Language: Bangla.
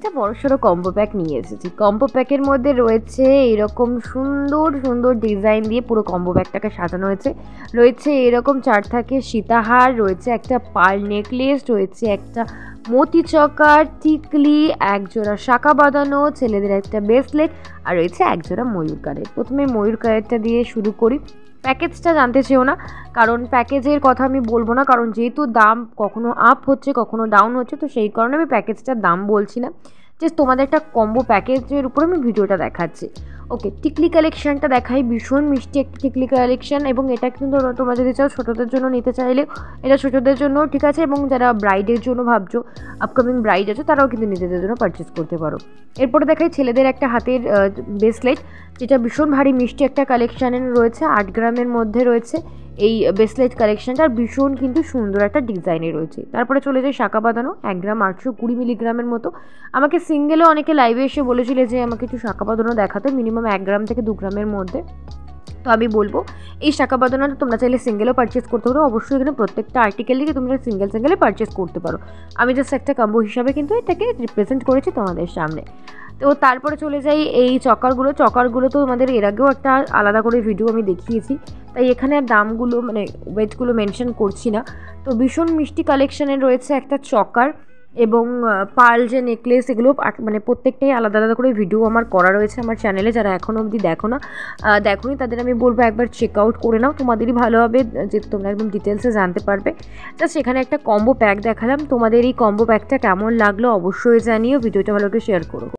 একটা বড়সড় কম্বো প্যাক নিয়ে এসেছি। কম্বো প্যাকের মধ্যে রয়েছে এরকম সুন্দর সুন্দর ডিজাইন দিয়ে পুরো কম্বো প্যাকটাকে সাজানো হয়েছে। রয়েছে এরকম 4 থাকের সীতাহার, রয়েছে একটা পার্ল নেকলেস, রয়েছে একটা মতি চকার, টিকলি, একজোড়া শাঁখা বাঁধানো, ছেলেদের একটা ব্রেসলেট, আর রয়েছে একজোড়া ময়ূর কানের। প্রথমে ময়ূর কানেরটা দিয়ে শুরু করি। প্যাকেজটা জানতে চেও না, কারণ প্যাকেজের কথা আমি বলবো না, কারণ যেহেতু দাম কখনো আপ হচ্ছে কখনো ডাউন হচ্ছে, তো সেই কারণে আমি প্যাকেজটার দাম বলছি না। জাস্ট তোমাদের একটা কম্বো প্যাকেজের উপর আমি ভিডিওটা দেখাচ্ছি। ওকে, টিকলি কালেকশানটা দেখাই। ভীষণ মিষ্টি একটা টিকলি কালেকশান, এবং এটা কিন্তু তোমরা যদি চাও ছোটোদের জন্য নিতে চাইলে এটা ছোটোদের জন্য ঠিক আছে, এবং যারা ব্রাইডের জন্য ভাবছো, আপকামিং ব্রাইড আছে, তারাও কিন্তু নিজেদের জন্য পারচেস করতে পারো। এরপরে দেখাই ছেলেদের একটা হাতের ব্রেসলেট, যেটা ভীষণ ভারী মিষ্টি একটা কালেকশানের রয়েছে। 8 গ্রামের মধ্যে রয়েছে এই ব্রেসলেট কালেকশানটা, ভীষণ কিন্তু সুন্দর একটা ডিজাইনে রয়েছে। তারপরে চলে যায় শাঁখা বাঁধানো, 1 গ্রাম 820 মিলিগ্রামের মতো। আমাকে সিঙ্গেলও অনেকে লাইভে এসে বলেছিল যে আমাকে একটু শাঁখা বাঁধানো দেখাতে, মিনিমাম 1 গ্রাম থেকে 2 গ্রামের মধ্যে। তো আমি বলবো এই শাঁখা বাঁধানোটা তোমরা চাইলে সিঙ্গেলও পারচেস করতে পারো। অবশ্যই এখানে প্রত্যেকটা আর্টিকেল থেকে তোমরা সিঙ্গেলে পারচেস করতে পারো। আমি জাস্ট একটা কম্বো হিসাবে কিন্তু এটাকে রিপ্রেজেন্ট করেছি তোমাদের সামনে। তো তারপরে চলে যাই এই চকারগুলো তো আমাদের এর আগেও একটা আলাদা করে ভিডিও আমি দেখিয়েছি, তাই এখানে আর দামগুলো মানে ওয়েটগুলো মেনশন করছি না। তো ভীষণ মিষ্টি কালেকশানের রয়েছে একটা চকার এবং পার্ল যে নেকলেস, এগুলো মানে প্রত্যেকটাই আলাদা আলাদা করে ভিডিও আমার করা রয়েছে আমার চ্যানেলে। যারা এখনও অবধি দেখোনি তাদের আমি বলবো একবার চেক আউট করে নাও, তোমাদেরই ভালো হবে, যেহেতু তোমরা একদম ডিটেলসে জানতে পারবে। জাস্ট এখানে একটা কম্বো প্যাক দেখালাম। তোমাদের এই কম্বো প্যাকটা কেমন লাগলো অবশ্যই জানিও, ভিডিওটা ভালো করে শেয়ার করো।